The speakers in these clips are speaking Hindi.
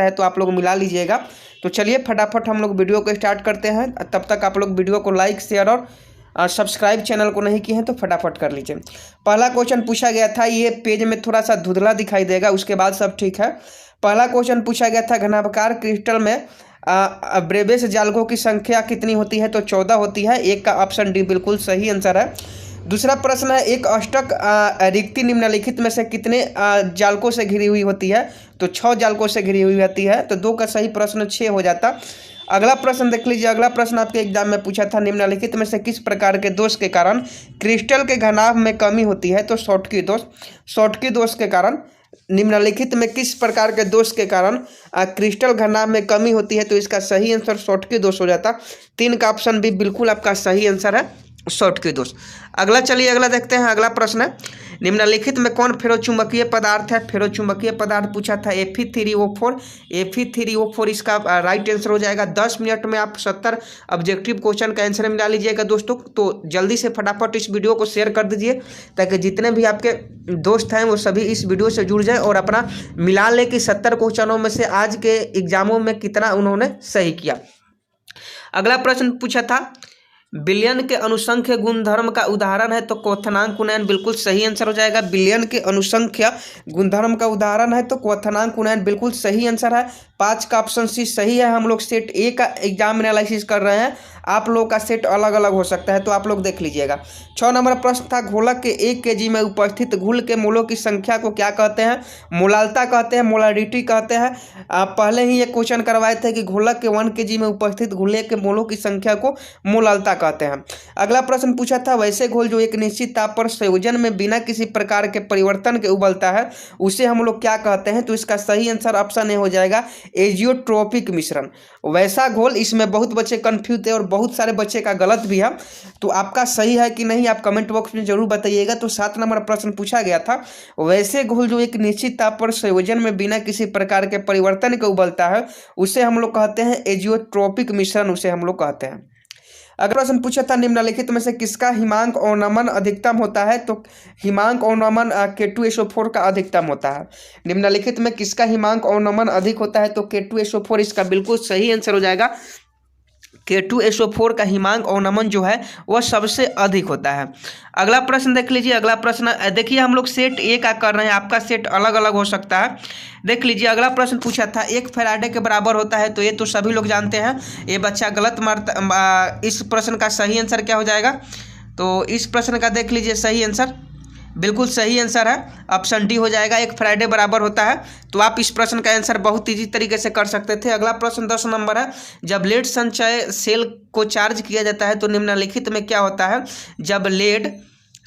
है तो आप लोग मिला लीजिएगा। तो चलिए फटाफट हम लोग वीडियो को स्टार्ट करते हैं। तब तक आप लोग वीडियो को लाइक शेयर और सब्सक्राइब चैनल को नहीं किए हैं तो फटाफट कर लीजिए। पहला क्वेश्चन पूछा गया था, ये पेज में थोड़ा सा धुंधला दिखाई देगा, उसके बाद सब ठीक है। पहला क्वेश्चन पूछा गया था, घनाकार क्रिस्टल में ब्रेबेस जालकों की संख्या कितनी होती है? तो 14 होती है। एक का ऑप्शन डी बिल्कुल सही आंसर है। दूसरा प्रश्न है, एक अष्टक रिक्ति निम्नलिखित में से कितने जालकों से घिरी हुई होती है? तो 6 जालकों से घिरी हुई होती है। तो 2 का सही प्रश्न 6 हो जाता। अगला प्रश्न देख लीजिए। अगला प्रश्न आपके एग्जाम में पूछा था, निम्नलिखित में से किस प्रकार के दोष के कारण क्रिस्टल के घनाभ में कमी होती है? तो शॉटकी दोष। शॉटकी दोष के कारण निम्नलिखित में किस प्रकार के दोष के कारण क्रिस्टल घनाभ में कमी होती है? तो इसका सही आंसर शॉटकी दोष हो जाता। 3 का ऑप्शन भी बिल्कुल आपका सही आंसर है, शॉटकी दोष। अगला चलिए अगला देखते हैं। अगला प्रश्न है, निम्नलिखित में कौन फेरोचुंबकीय पदार्थ है? फेरोचुंबकीय पदार्थ पूछा था Fe3O4। Fe3O4 इसका राइट आंसर हो जाएगा। 10 मिनट में आप 70 ऑब्जेक्टिव क्वेश्चन का आंसर मिला लीजिएगा दोस्तों। तो जल्दी से फटाफट इस वीडियो को शेयर कर दीजिए ताकि जितने भी आपके दोस्त हैं वो सभी इस वीडियो से जुड़ जाए और अपना मिला ले कि 70 क्वेश्चनों में से आज के एग्जामों में कितना उन्होंने सही किया। अगला प्रश्न पूछा था, बिलियन के अनुसंख्य गुणधर्म का उदाहरण है? तो क्वथनांक उन्नयन बिल्कुल सही आंसर हो जाएगा। बिलियन के अनुसंख्य गुणधर्म का उदाहरण है तो क्वथनांक उन्नयन बिल्कुल सही आंसर है। 5 का ऑप्शन सी सही है। हम लोग सेट ए का एग्जाम एनालिसिस कर रहे हैं, आप लोगों का सेट अलग अलग हो सकता है तो आप लोग देख लीजिएगा। 6 नंबर प्रश्न था, घोलक के 1 kg में उपस्थित घुल के मोलों की संख्या को क्या कहते हैं? मोलालता कहते हैं, मोलारिटी कहते हैं। पहले ही ये क्वेश्चन करवाए थे कि घोलक के 1 kg में उपस्थित घुले के मोलों की संख्या को मोलालता कहते हैं। अगला प्रश्न पूछा था, वैसे घोल जो एक निश्चित ताप पर संयोजन में बिना किसी प्रकार के परिवर्तन के उबलता है उसे हम लोग क्या कहते हैं? तो इसका सही आंसर ऑप्शन ए हो जाएगा, एजियोट्रोपिक मिश्रण। वैसा घोल, इसमें बहुत बच्चे कंफ्यूज थे और बहुत सारे बच्चे का गलत भी है, तो आपका सही है कि नहीं आप कमेंट बॉक्स में जरूर बताइएगा। तो 7 नंबर प्रश्न पूछा गया था, वैसे घोल जो एक निश्चित ताप पर संयोजन में बिना किसी प्रकार के परिवर्तन के उबलता है उसे हम लोग कहते हैं एजियोट्रोपिक मिश्रण, उसे हम लोग कहते हैं। अगला प्रश्न पूछा था, निम्नलिखित में से किसका हिमांक अवनमन अधिकतम होता है? तो हिमांक अवनमन K2SO4 का अधिकतम होता है। निम्नलिखित में किसका हिमांक अवनमन अधिक होता है? तो K2SO4 इसका बिल्कुल सही आंसर हो जाएगा। K2SO4 का हिमांक अवनमन जो है वह सबसे अधिक होता है। अगला प्रश्न देख लीजिए। अगला प्रश्न देखिए, हम लोग सेट ए का कर रहे हैं, आपका सेट अलग अलग हो सकता है। देख लीजिए अगला प्रश्न पूछा था, 1 फैराडे के बराबर होता है? तो ये तो सभी लोग जानते हैं, ये बच्चा गलत मारता। इस प्रश्न का सही आंसर क्या हो जाएगा? तो इस प्रश्न का देख लीजिए सही आंसर बिल्कुल सही आंसर है, ऑप्शन डी हो जाएगा। 1 फैराडे बराबर होता है। तो आप इस प्रश्न का आंसर बहुत ईजी तरीके से कर सकते थे। अगला प्रश्न 10 नंबर है, जब लेड संचय सेल को चार्ज किया जाता है तो निम्नलिखित में क्या होता है? जब लेड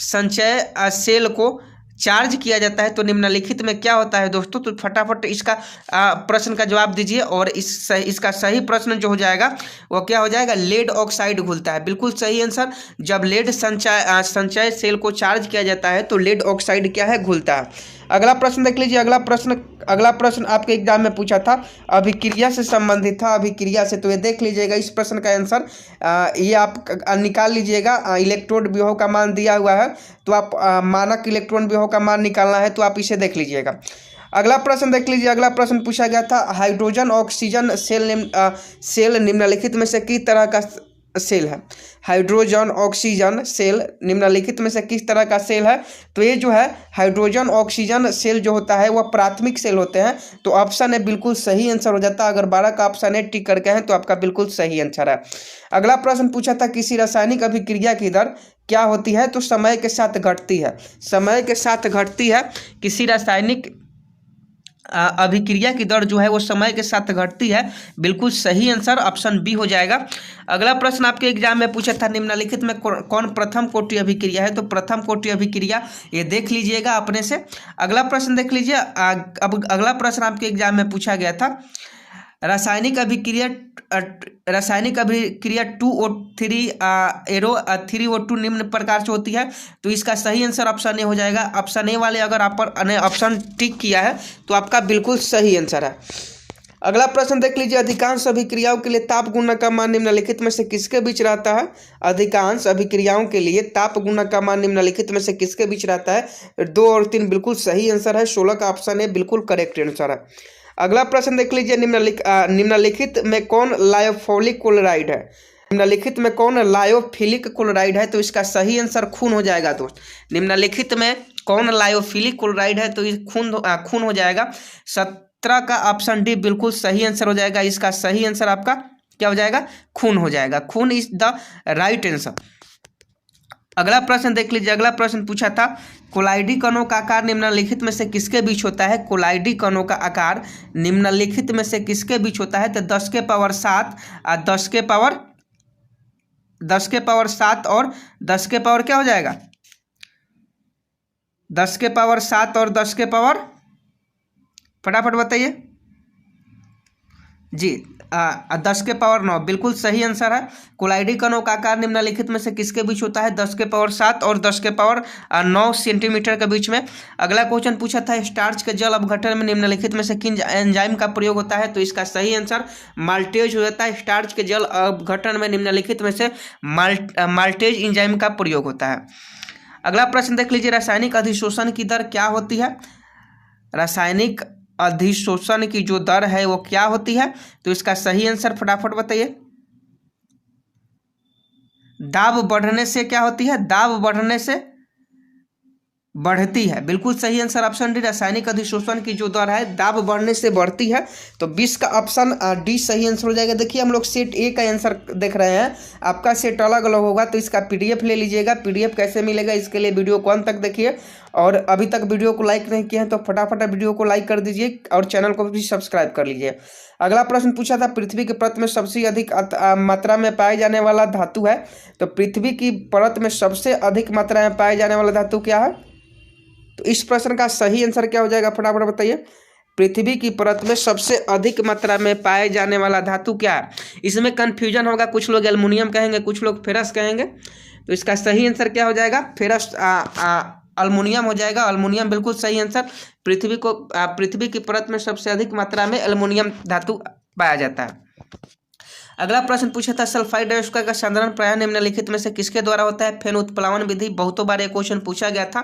संचय सेल को चार्ज किया जाता है तो निम्नलिखित में क्या होता है दोस्तों? तो फटाफट इसका प्रश्न का जवाब दीजिए और इसका सही प्रश्न जो हो जाएगा वो क्या हो जाएगा? लेड ऑक्साइड घुलता है, बिल्कुल सही आंसर। जब लेड संचय सेल को चार्ज किया जाता है तो लेड ऑक्साइड क्या है? घुलता है। अगला प्रश्न देख लीजिए। अगला प्रश्न आपके एग्जाम में पूछा था, अभिक्रिया से संबंधित था, अभिक्रिया से। तो ये देख लीजिएगा इस प्रश्न का आंसर ये आप निकाल लीजिएगा। इलेक्ट्रोड विभव का मान दिया हुआ है तो आप मानक इलेक्ट्रॉन विभव का मान निकालना है तो आप इसे देख लीजिएगा। अगला प्रश्न देख लीजिए। अगला प्रश्न पूछा गया था, हाइड्रोजन ऑक्सीजन सेल निम्नलिखित में से किस तरह का सेल है? हाइड्रोजन ऑक्सीजन सेल निम्नलिखित में से किस तरह का सेल है? तो ये जो है हाइड्रोजन ऑक्सीजन सेल जो होता है वह प्राथमिक सेल होते हैं। तो ऑप्शन है बिल्कुल सही आंसर हो जाता है। अगर 12 का ऑप्शन है टिक करके हैं तो आपका बिल्कुल सही आंसर है। अगला प्रश्न पूछा था, किसी रासायनिक अभिक्रिया की दर क्या होती है? तो समय के साथ घटती है, समय के साथ घटती है। किसी रासायनिक अभिक्रिया की दर जो है वो समय के साथ घटती है, बिल्कुल सही आंसर ऑप्शन बी हो जाएगा। अगला प्रश्न आपके एग्जाम में पूछा था, निम्नलिखित में कौन प्रथम कोटि अभिक्रिया है? तो प्रथम कोटि अभिक्रिया ये देख लीजिएगा अपने से। अगला प्रश्न देख लीजिए। अब अगला प्रश्न आपके एग्जाम में पूछा गया था, रासायनिक अभिक्रिया 2O3 एरो 3O2 निम्न प्रकार से होती है। तो इसका सही आंसर ऑप्शन ए हो जाएगा। ऑप्शन ए वाले अगर आप पर ऑप्शन टिक किया है तो आपका बिल्कुल सही आंसर है। अगला प्रश्न देख लीजिए, अधिकांश अभिक्रियाओं के लिए ताप गुणक का मान निम्नलिखित में से किसके बीच रहता है? अधिकांश अभिक्रियाओं के लिए ताप गुणक का मान निम्नलिखित में से किसके बीच रहता है? 2 और 3 बिल्कुल सही आंसर है। 16 का ऑप्शन है बिल्कुल करेक्ट आंसर है। अगला प्रश्न देख लीजिए, निम्नलिखित में कौन लायोफिलिक क्लोराइड है? निम्नलिखित में कौन लायोफिलिक क्लोराइड है? तो इसका सही आंसर खून हो जाएगा दोस्त। निम्नलिखित में कौन लायोफिलिक क्लोराइड है? तो ये खून हो जाएगा। 17 का ऑप्शन डी बिल्कुल सही आंसर हो जाएगा। इसका सही आंसर आपका क्या हो जाएगा? खून हो जाएगा। खून इज द राइट आंसर। अगला प्रश्न देख लीजिए। अगला प्रश्न पूछा था, कोलाइडी कणों का आकार निम्नलिखित में से किसके बीच होता है? कोलाइडी कणों का आकार निम्नलिखित में से किसके बीच होता है? तो 10 के पावर 7 और 10 के पावर 7 और 10 के पावर क्या हो जाएगा? 10 के पावर 7 और 10 के पावर, फटाफट बताइए जी। 10 के पावर 9 बिल्कुल सही आंसर है। कोलाइडी कणों का आकार निम्नलिखित में से किसके बीच होता है? 10 के पावर 7 और 10 के पावर 9 सेंटीमीटर के बीच में। अगला क्वेश्चन पूछा था, स्टार्च के जल अपघटन में निम्नलिखित में से किन एंजाइम का प्रयोग होता है? तो इसका सही आंसर माल्टेज हो जाता है। स्टार्च के जल अपघटन में निम्नलिखित में से माल्टेज एंजाइम का प्रयोग होता है। अगला प्रश्न देख लीजिए, रासायनिक अधिशोषण की दर क्या होती है? रासायनिक अधिशोषण की जो दर है वो क्या होती है? तो इसका सही आंसर फटाफट बताइए। दाब बढ़ने से क्या होती है? दाब बढ़ने से बढ़ती है। बिल्कुल सही आंसर ऑप्शन डी। रासायनिक अधिशोषण की जो दर है दाब बढ़ने से बढ़ती है। तो 20 का ऑप्शन डी सही आंसर हो जाएगा। देखिए हम लोग सेट ए का आंसर देख रहे हैं, आपका सेट अलग अलग होगा, तो इसका पीडीएफ ले लीजिएगा। पीडीएफ कैसे मिलेगा इसके लिए वीडियो को अंत तक देखिए, और अभी तक वीडियो को लाइक नहीं किया है तो फटाफट वीडियो को लाइक कर दीजिए और चैनल को भी सब्सक्राइब कर लीजिए। अगला प्रश्न पूछा था, पृथ्वी की परत में सबसे अधिक मात्रा में पाए जाने वाला धातु है? तो पृथ्वी की परत में सबसे अधिक मात्रा में पाए जाने वाला धातु क्या है? तो इस प्रश्न का सही आंसर क्या हो जाएगा? फटाफट बताइए। पृथ्वी की परत में सबसे अधिक मात्रा में पाए जाने वाला धातु क्या है? इसमें कंफ्यूजन होगा, कुछ लोग एल्युमिनियम कहेंगे, कुछ लोग फेरस कहेंगे। तो इसका सही आंसर क्या हो जाएगा? फेरस अल्युमिनियम हो जाएगा। अल्युमिनियम बिल्कुल सही आंसर। पृथ्वी की परत में सबसे अधिक मात्रा में एल्युमिनियम धातु पाया जाता है। अगला प्रश्न पूछा था, सल्फाइड डाइऑक्साइड का साधारण प्रयोग निम्नलिखित में से किसके द्वारा होता है? फेन उत्प्लावन विधि। बहुतों बार ये क्वेश्चन पूछा गया था,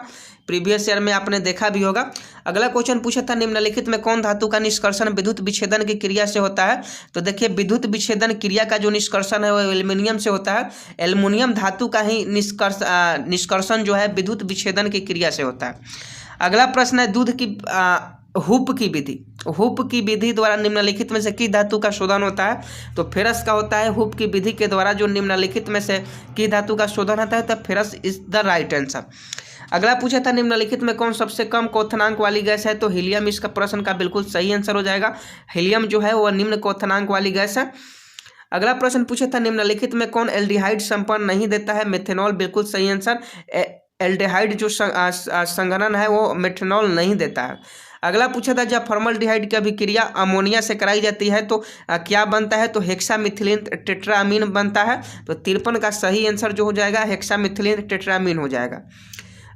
प्रीवियस ईयर में आपने देखा भी होगा। अगला क्वेश्चन पूछा था, निम्नलिखित में कौन धातु का निष्कर्षण विद्युत विच्छेदन की क्रिया से होता है? तो देखिए विद्युत विच्छेदन क्रिया का जो निष्कर्षण है वो एल्युमिनियम से होता है। एल्युमिनियम धातु का ही निष्कर्षण जो है विद्युत विच्छेदन की क्रिया से होता है। अगला प्रश्न है, दूध की हुप की विधि। हुप की विधि द्वारा निम्नलिखित में से किस धातु का शोधन होता है? तो फेरस का होता है। हुप की विधि के द्वारा जो निम्नलिखित में से किस धातु का शोधन होता है? तो ferrous is the right answer. अगला पूछा था, निम्नलिखित में कौन सबसे कम क्वथनांक वाली गैस है? तो हीलियम इसका प्रश्न का बिल्कुल सही आंसर हो जाएगा। हीलियम जो है वह निम्न क्वथनांक वाली गैस है। अगला प्रश्न पूछा था, निम्नलिखित में कौन एल्डिहाइड संपन्न नहीं देता है? मेथेनॉल बिल्कुल सही आंसर। एल्डिहाइड जो संघनन है वो मेथेनॉल नहीं देता है। अगला पूछा था, जब फॉर्मल्डिहाइड की अभिक्रिया अमोनिया से कराई जाती है तो क्या बनता है? तो हेक्सामिथिलीन टेट्रामीन बनता है। तो 53 का सही आंसर जो हो जाएगा हेक्सामिथिलीन टेट्रामीन हो जाएगा।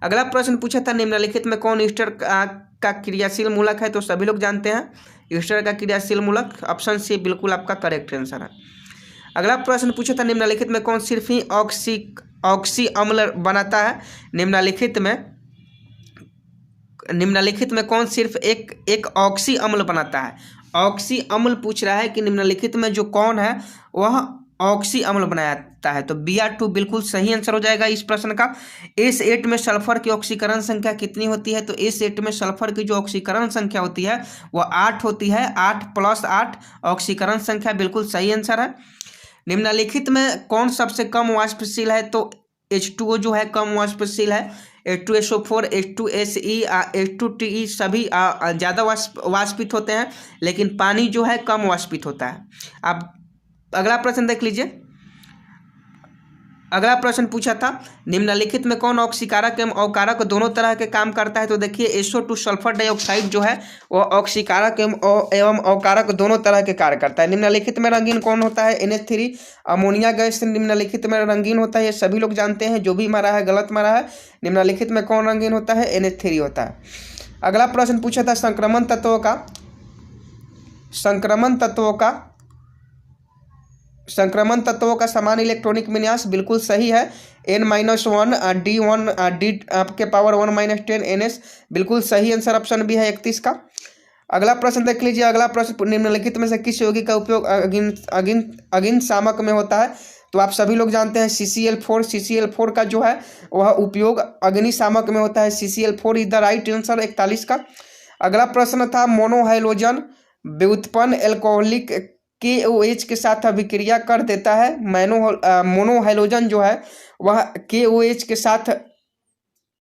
अगला प्रश्न पूछा था, निम्नलिखित में कौन ईस्टर का क्रियाशील मूलक है? तो सभी लोग जानते हैं ईस्टर का क्रियाशील मूलक ऑप्शन सी बिल्कुल आपका करेक्ट आंसर है। अगला प्रश्न पूछा था, निम्नलिखित में कौन सिर्फ ही ऑक्सी अम्ल बनाता है? निम्नलिखित में कौन सिर्फ एक ऑक्सी अम्ल बनाता है? ऑक्सी अम्ल पूछ रहा है कि निम्नलिखित में जो कौन है वह ऑक्सी अम्ल बनाता है। तो Br2 बिल्कुल सही आंसर हो जाएगा इस प्रश्न का। S8 में सल्फर की ऑक्सीकरण संख्या कितनी होती है? तो S8 में सल्फर की जो ऑक्सीकरण संख्या होती है वह 8 होती है। 8 + 8 ऑक्सीकरण संख्या बिल्कुल सही आंसर है। निम्नलिखित में कौन सबसे कम वाष्पशील है? तो H2O जो है कम वाष्पशील है। H2SO4, H2SE, H2TE सभी ज़्यादा वाष्पित होते हैं, लेकिन पानी जो है कम वाष्पित होता है। अब अगला प्रश्न देख लीजिए। अगला प्रश्न पूछा था, निम्नलिखित में कौन ऑक्सीकारक एवं अवकारक दोनों तरह के काम करता है? तो देखिए SO2 सल्फर डाइऑक्साइड जो है वो ऑक्सीकारक एवं अवकारक दोनों तरह के कार्य करता है। निम्नलिखित में रंगीन कौन होता है? NH3 अमोनिया गैस निम्नलिखित में रंगीन होता है। ये सभी लोग जानते हैं, जो भी मारा है गलत मारा है। निम्नलिखित में कौन रंगीन होता है? NH3 होता है। अगला प्रश्न पूछा था, संक्रमण तत्वों का समान इलेक्ट्रॉनिक विन्यास बिल्कुल सही है। N-1 D1 D के पावर 1 - 10 NS बिल्कुल सही आंसर ऑप्शन भी है 31 का। अगला प्रश्न देख लीजिए। अगला प्रश्न, निम्नलिखित में से किस यौगिक का उपयोग अग्निशामक में होता है? तो आप सभी लोग जानते हैं CCl4। CCl4 का जो है वह उपयोग अग्निशामक में होता है। CCl4 is the right answer 41 का। अगला प्रश्न था, मोनोहाइड्रोजन व्युत्पन्न एल्कोहलिक KOH के साथ अभिक्रिया कर देता है। मोनोहाइड्रोजन जो है वह KOH के साथ